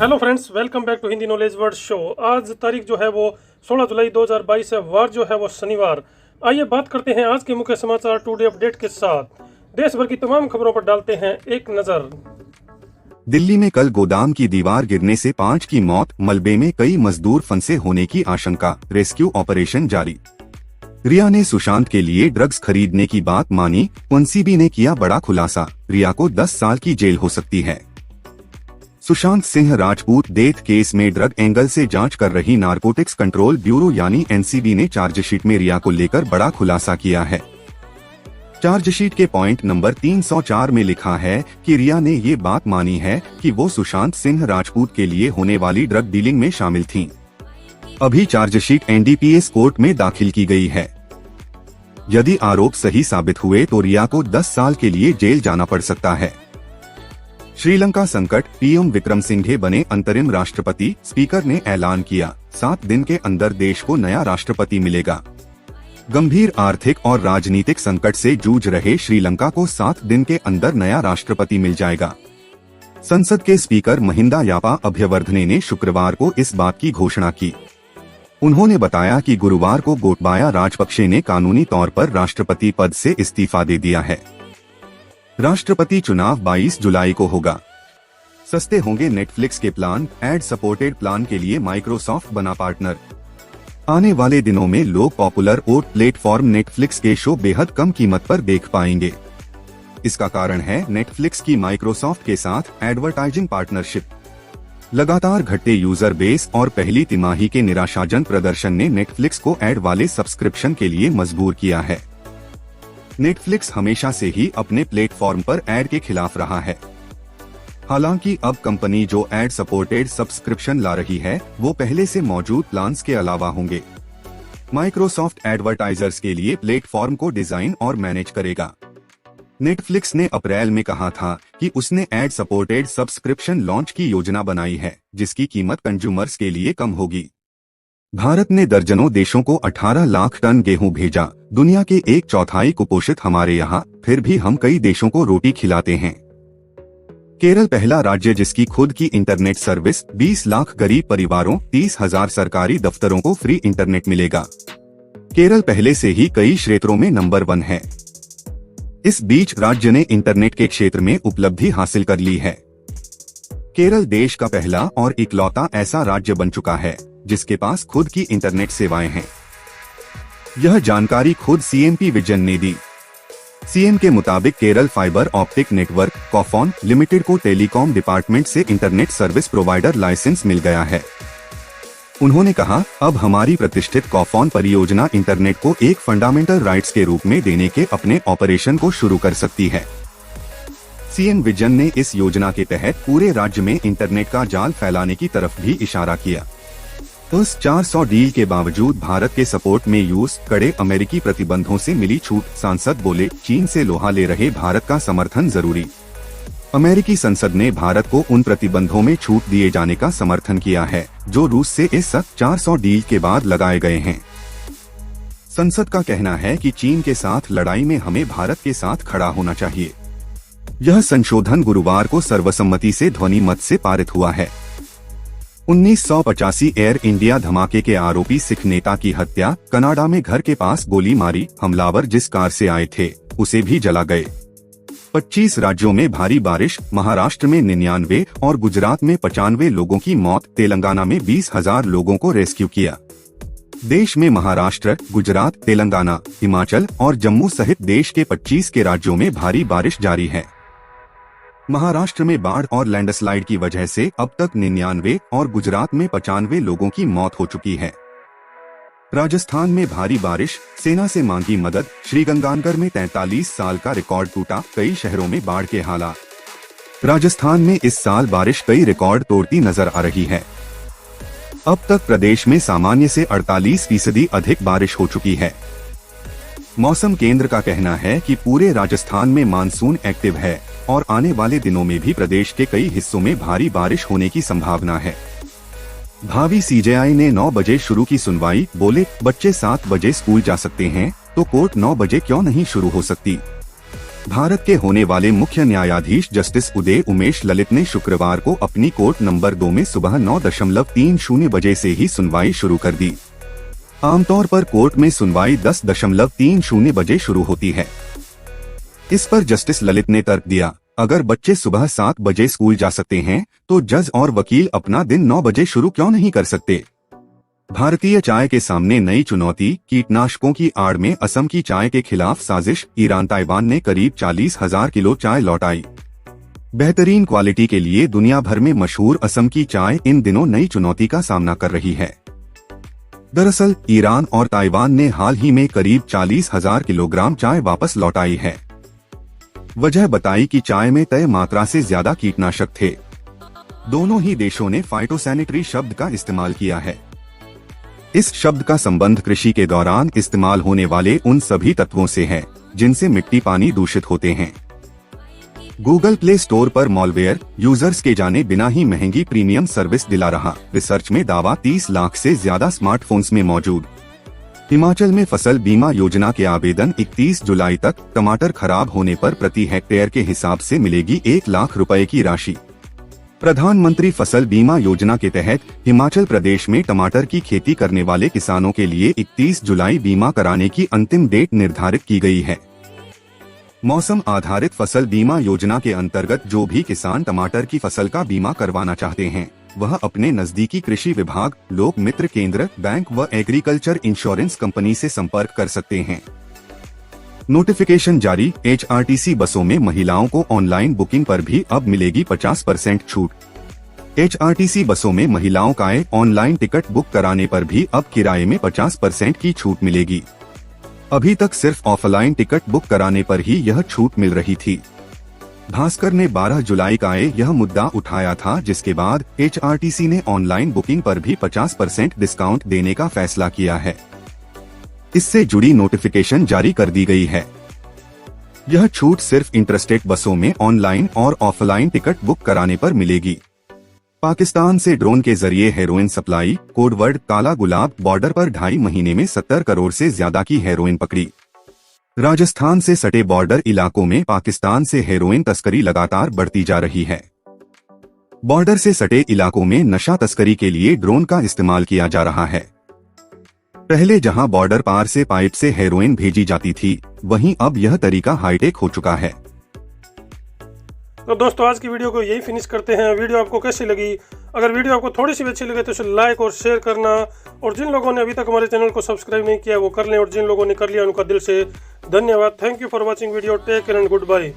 Hello friends, welcome back to Hindi knowledge word show. आज तारीख जो है वो 16 जुलाई 2022 है, वार जो है वो शनिवार। आइए बात करते हैं आज के मुख्य समाचार टुडे अपडेट के साथ। देश भर की तमाम खबरों पर डालते हैं एक नजर। दिल्ली में कल गोदाम की दीवार गिरने से 5 की मौत, मलबे में कई मजदूर फंसे होने की आशंका, रेस्क्यू ऑपरेशन जारी। रिया ने सुशांत के लिए ड्रग्स खरीदने की बात मानी, एनसीबी ने किया बड़ा खुलासा, रिया को 10 साल की जेल हो सकती है। सुशांत सिंह राजपूत डेथ केस में ड्रग एंगल से जांच कर रही नारकोटिक्स कंट्रोल ब्यूरो यानी एनसीबी ने चार्जशीट में रिया को लेकर बड़ा खुलासा किया है। चार्जशीट के पॉइंट नंबर 304 में लिखा है कि रिया ने ये बात मानी है कि वो सुशांत सिंह राजपूत के लिए होने वाली ड्रग डीलिंग में शामिल थीं। अभी चार्जशीट एनडीपीएस कोर्ट में दाखिल की गई है। यदि आरोप सही साबित हुए तो रिया को 10 साल के लिए जेल जाना पड़ सकता है। श्रीलंका संकट, पीएम विक्रम सिंघे बने अंतरिम राष्ट्रपति, स्पीकर ने ऐलान किया 7 दिन के अंदर देश को नया राष्ट्रपति मिलेगा। गंभीर आर्थिक और राजनीतिक संकट से जूझ रहे श्रीलंका को 7 दिन के अंदर नया राष्ट्रपति मिल जाएगा। संसद के स्पीकर महिंदा यापा अभ्यवर्धने ने शुक्रवार को इस बात की घोषणा की। उन्होंने बताया कि गुरुवार को गोटबाया राजपक्षे ने कानूनी तौर पर राष्ट्रपति पद से इस्तीफा दे दिया है। राष्ट्रपति चुनाव 22 जुलाई को होगा। सस्ते होंगे नेटफ्लिक्स के प्लान, एड सपोर्टेड प्लान के लिए माइक्रोसॉफ्ट बना पार्टनर। आने वाले दिनों में लोग पॉपुलर ओट प्लेटफॉर्म नेटफ्लिक्स के शो बेहद कम कीमत पर देख पाएंगे। इसका कारण है नेटफ्लिक्स की माइक्रोसॉफ्ट के साथ एडवर्टाइजिंग पार्टनरशिप। लगातार घटते यूजर बेस और पहली तिमाही के निराशाजनक प्रदर्शन ने नेटफ्लिक्स को एड वाले सब्सक्रिप्शन के लिए मजबूर किया है। नेटफ्लिक्स हमेशा से ही अपने प्लेटफॉर्म पर एड के खिलाफ रहा है। हालांकि अब कंपनी जो एड सपोर्टेड सब्सक्रिप्शन ला रही है वो पहले से मौजूद प्लान्स के अलावा होंगे। माइक्रोसॉफ्ट एडवर्टाइजर्स के लिए प्लेटफॉर्म को डिजाइन और मैनेज करेगा। नेटफ्लिक्स ने अप्रैल में कहा था कि उसने एड सपोर्टेड सब्सक्रिप्शन लॉन्च की योजना बनाई है, जिसकी कीमत कंज्यूमर्स के लिए कम होगी। भारत ने दर्जनों देशों को 18 लाख टन गेहूं भेजा। दुनिया के 1/4 कुपोषित हमारे यहाँ, फिर भी हम कई देशों को रोटी खिलाते हैं। केरल पहला राज्य जिसकी खुद की इंटरनेट सर्विस, 20 लाख गरीब परिवारों, 30,000 सरकारी दफ्तरों को फ्री इंटरनेट मिलेगा। केरल पहले से ही कई क्षेत्रों में नंबर 1 है। इस बीच राज्य ने इंटरनेट के क्षेत्र में उपलब्धि हासिल कर ली है। केरल देश का पहला और इकलौता ऐसा राज्य बन चुका है जिसके पास खुद की इंटरनेट सेवाएं हैं। यह जानकारी खुद सीएम पी विजयन ने दी। सीएम के मुताबिक Kerala fibre optic network KFON limited को टेलीकॉम डिपार्टमेंट से इंटरनेट सर्विस प्रोवाइडर लाइसेंस मिल गया है। उन्होंने कहा, अब हमारी प्रतिष्ठित कॉफॉन परियोजना इंटरनेट को एक फंडामेंटल राइट्स के रूप में देने के अपने ऑपरेशन को शुरू कर सकती है। सीएम विजयन ने इस योजना के तहत पूरे राज्य में इंटरनेट का जाल फैलाने की तरफ भी इशारा किया। उस 400 डील के बावजूद भारत के सपोर्ट में यूएस कड़े अमेरिकी प्रतिबंधों से मिली छूट। सांसद बोले, चीन से लोहा ले रहे भारत का समर्थन जरूरी। अमेरिकी संसद ने भारत को उन प्रतिबंधों में छूट दिए जाने का समर्थन किया है जो रूस से इस 400 डील के बाद लगाए गए हैं। संसद का कहना है कि चीन के साथ लड़ाई में हमें भारत के साथ खड़ा होना चाहिए। यह संशोधन गुरुवार को सर्वसम्मति से ध्वनि मत से पारित हुआ है। 1985 एयर इंडिया धमाके के आरोपी सिख नेता की हत्या, कनाडा में घर के पास गोली मारी, हमलावर जिस कार से आए थे उसे भी जला गए। 25 राज्यों में भारी बारिश, महाराष्ट्र में 99 और गुजरात में 95 लोगों की मौत, तेलंगाना में 20,000 लोगों को रेस्क्यू किया। देश में महाराष्ट्र, गुजरात, तेलंगाना, हिमाचल और जम्मू सहित देश के 25 के राज्यों में भारी बारिश जारी है। महाराष्ट्र में बाढ़ और लैंडस्लाइड की वजह से अब तक 99 और गुजरात में 95 लोगों की मौत हो चुकी है। राजस्थान में भारी बारिश, सेना से मांगी मदद, श्रीगंगानगर में 43 साल का रिकॉर्ड टूटा, कई शहरों में बाढ़ के हालात। राजस्थान में इस साल बारिश कई रिकॉर्ड तोड़ती नजर आ रही है। अब तक प्रदेश में सामान्य से 48% अधिक बारिश हो चुकी है। मौसम केंद्र का कहना है कि पूरे राजस्थान में मानसून एक्टिव है और आने वाले दिनों में भी प्रदेश के कई हिस्सों में भारी बारिश होने की संभावना है। भावी सीजेआई ने 9 बजे शुरू की सुनवाई, बोले बच्चे 7 बजे स्कूल जा सकते हैं तो कोर्ट 9 बजे क्यों नहीं शुरू हो सकती। भारत के होने वाले मुख्य न्यायाधीश जस्टिस उदय उमेश ललित ने शुक्रवार को अपनी कोर्ट नंबर 2 में सुबह 9:30 बजे से ही सुनवाई शुरू कर दी। आमतौर पर कोर्ट में सुनवाई 10:30 बजे शुरू होती है। इस पर जस्टिस ललित ने तर्क दिया, अगर बच्चे सुबह 7 बजे स्कूल जा सकते हैं तो जज और वकील अपना दिन 9 बजे शुरू क्यों नहीं कर सकते। भारतीय चाय के सामने नई चुनौती, कीटनाशकों की आड़ में असम की चाय के खिलाफ साजिश, ईरान ताइवान ने करीब 40,000 किलो चाय लौटाई। बेहतरीन क्वालिटी के लिए दुनिया भर में मशहूर असम की चाय इन दिनों नई चुनौती का सामना कर रही है। दरअसल ईरान और ताइवान ने हाल ही में करीब 40,000 किलोग्राम चाय वापस लौटाई है। वजह बताई कि चाय में तय मात्रा से ज्यादा कीटनाशक थे। दोनों ही देशों ने फाइटोसैनिटरी शब्द का इस्तेमाल किया है। इस शब्द का संबंध कृषि के दौरान इस्तेमाल होने वाले उन सभी तत्वों से है जिनसे मिट्टी पानी दूषित होते हैं। गूगल प्ले स्टोर पर मॉलवेयर यूजर्स के जाने बिना ही महंगी प्रीमियम सर्विस दिला रहा। रिसर्च में दावा 30 लाख से ज्यादा स्मार्टफोन्स में मौजूद। हिमाचल में फसल बीमा योजना के आवेदन 31 जुलाई तक। टमाटर खराब होने पर प्रति हेक्टेयर के हिसाब से मिलेगी 1 लाख रुपए की राशि। प्रधानमंत्री फसल बीमा योजना के तहत हिमाचल प्रदेश में टमाटर की खेती करने वाले किसानों के लिए 31 जुलाई बीमा कराने की अंतिम डेट निर्धारित की गई है। मौसम आधारित फसल बीमा योजना के अंतर्गत जो भी किसान टमाटर की फसल का बीमा करवाना चाहते हैं, वह अपने नजदीकी कृषि विभाग, लोक मित्र केंद्र, बैंक व एग्रीकल्चर इंश्योरेंस कंपनी से संपर्क कर सकते हैं। नोटिफिकेशन जारी। HRTC बसों में महिलाओं को ऑनलाइन बुकिंग पर भी अब मिलेगी 50% छूट। HRTC बसों में महिलाओं का ऑनलाइन टिकट बुक कराने पर भी अब किराए में 50% की छूट मिलेगी। अभी तक सिर्फ ऑफलाइन टिकट बुक कराने पर ही यह छूट मिल रही थी। भास्कर ने 12 जुलाई का यह मुद्दा उठाया था, जिसके बाद HRTC ने ऑनलाइन बुकिंग पर भी 50% डिस्काउंट देने का फैसला किया है। इससे जुड़ी नोटिफिकेशन जारी कर दी गई है। यह छूट सिर्फ इंटरस्टेट बसों में ऑनलाइन और ऑफलाइन टिकट बुक कराने पर मिलेगी। पाकिस्तान से ड्रोन के जरिए हेरोइन सप्लाई, कोडवर्ड काला गुलाब। बॉर्डर पर 2.5 महीने में 70 करोड़ से ज्यादा की हेरोइन पकड़ी। राजस्थान से सटे बॉर्डर इलाकों में पाकिस्तान से हेरोइन तस्करी लगातार बढ़ती जा रही है। बॉर्डर से सटे इलाकों में नशा तस्करी के लिए ड्रोन का इस्तेमाल किया जा रहा है। पहले जहां बॉर्डर पार से पाइप से हेरोइन भेजी जाती थी, वहीं अब यह तरीका हाईटेक हो चुका है। तो दोस्तों आज की वीडियो को यही फिनिश करते हैं। वीडियो आपको कैसी लगी? अगर वीडियो आपको थोड़ी सी भी अच्छी लगे तो उसे लाइक और शेयर करना, और जिन लोगों ने अभी तक हमारे चैनल को सब्सक्राइब नहीं किया वो कर लें, और जिन लोगों ने कर लिया उनका दिल से धन्यवाद। Thank you for watching video. Take care and good bye.